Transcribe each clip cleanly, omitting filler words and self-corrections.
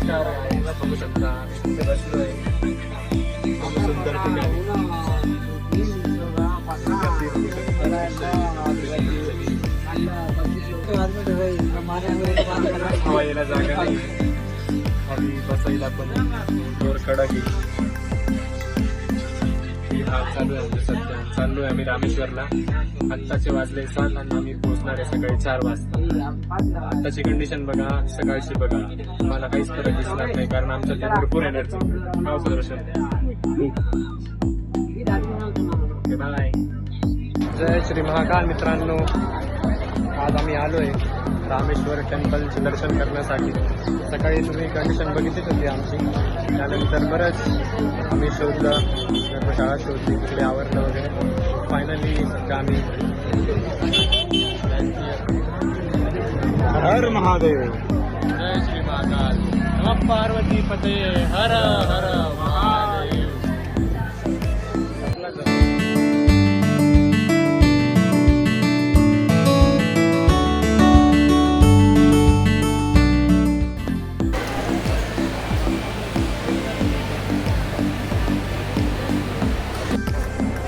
नमस्कार बघू शकता इथे बसलो आहे सुंदर ठिकाणी हवायला जागा नाही आणि बसायला पण जोर कडक आहे. हा चालू आहे म्हणजे सध्या चाललो आहे आम्ही रामेश्वरला. आत्ताचे वाजले 7 आणि आम्ही पोहोचणार आहे सकाळी 4 वाजता. आत्ताची कंडिशन बघा, सकाळची बघा, मला काहीच फरक दिसणार नाही कारण आमच्यात भरपूर एनर्जी. दर्शन बाय. जय श्री महाकाल मित्रांनो, आज आम्ही आलोय रामेश्वर टेम्पलचे दर्शन करण्यासाठी. सकाळी तुम्ही कंडिशन बघितलीच होती आमची. त्यानंतर बरंच आम्ही शोधलं, धर्मशाळा शोधली, तिकडे आवरलं वगैरे. फायनली सध्या आम्ही हर महादेव. जय श्री महाकाल. नमः पार्वती पते हर हर महादेव.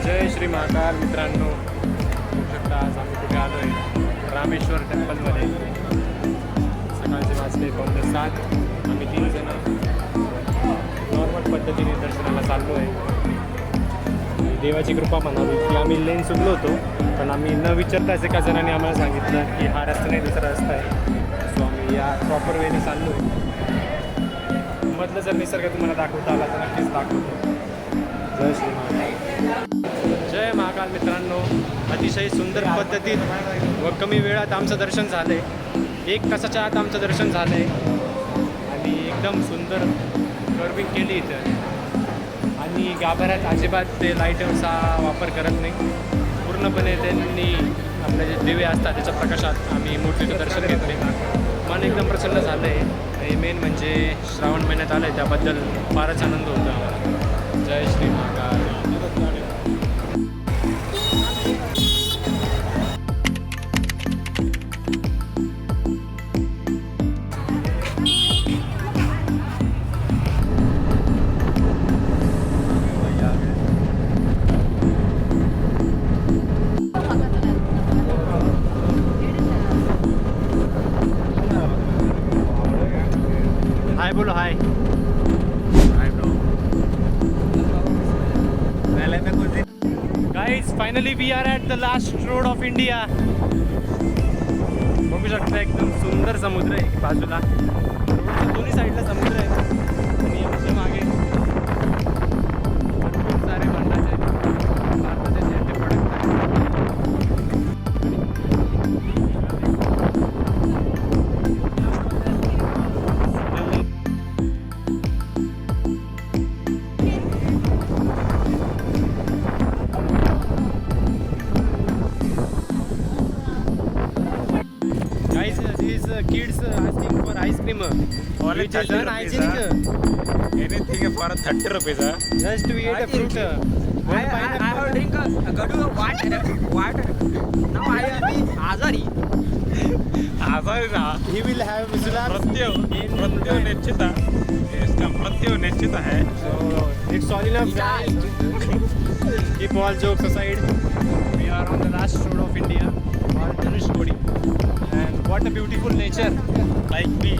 जय श्री महाकाल मित्रांनो, बघू शकता आज आम्ही कुठे आलो आहे रामेश्वर टेम्पलमध्ये. सकाळचे वाजले 7. आम्ही 3 जण नॉर्मल पद्धतीने दर्शनाला चाललो आहे. देवाची कृपा म्हणावी की आम्ही लेन चुकलो होतो, पण आम्ही न विचारताच एका जणांनी आम्हाला सांगितलं की हा रस्ता नाही दुसरा रस्ता आहे. सो आम्ही या प्रॉपर वेने चाललो आहे. मधलं जर निसर्ग तुम्हाला दाखवता आला तर नक्कीच दाखवतो. जय श्री महाकाल. जय महाकाल मित्रांनो, अतिशय सुंदर पद्धतीत व कमी वेळात आमचं दर्शन झालं आहे. 1 तासाच्या आत आमचं दर्शन झालं आहे आणि एकदम सुंदर कर्विंग केली इथं. आणि गाभाऱ्यात अजिबात ते लाईटचा वापर करत नाही. पूर्णपणे त्यांनी आपले जे दिवे असतात त्याच्या प्रकाशात आम्ही मूर्तीचं दर्शन घेतले. मन एकदम प्रसन्न झालं आहे. आणि मेन म्हणजे श्रावण महिन्यात आलं आहे त्याबद्दल फारच आनंद होता. जय श्री महाकाल. हाय बोलो hi. Hi bro. Guys finally we are at the last road of India. बघू शकता एकदम सुंदर समुद्र आहे बाजूला. रोडच्या दोन्ही साईडला समुद्र आहे आणि आमच्या मागे भरपूर सारे भारताचे झेंडे पडत kids asking for ice cream. Which is unhygienic. Anything for 30 rupees. Just to eat a fruit. I have drink a gadu water. Now I am Azari. आजारी ना. He will have प्रत्यय निश्चित है. So it's all enough. Keep all jokes aside. We are on the last road of India. All Dhanushkodi. And what a beautiful nature. Like me.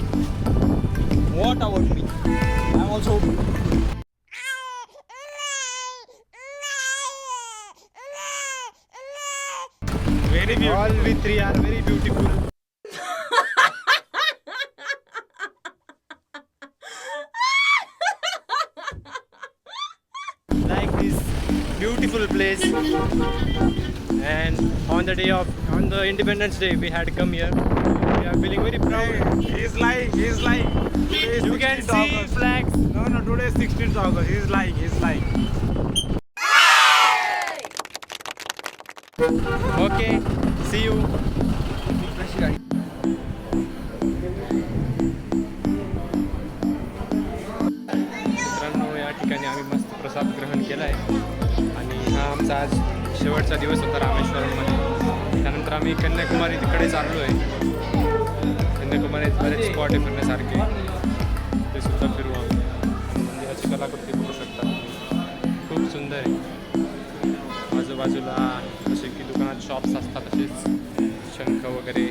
What about me? I am also. Very beautiful. All we three are very beautiful. Like this beautiful place. And on the Independence Day we had come here. We are feeling very proud. He's lying. You can see flags. No, today is 16th August. He's lying. Okay, see you. मित्रांनो, या ठिकाणी आम्ही मस्त प्रसाद ग्रहण केला आहे आणि हा आमचा आज शेवटचा दिवस होता रामेश्वरममध्ये. त्यानंतर आम्ही कन्याकुमारी तिकडे चाललो आहे. कन्याकुमारीत बरेच स्पॉट आहे फिरण्यासारखे. ते सुद्धा फिरू आम्ही. मंदिराची कलाकृती बघू शकता तुम्ही. खूप सुंदर आहे. आजूबाजूला जसे की दुकानात शॉप्स असतात तसेच शंख वगैरे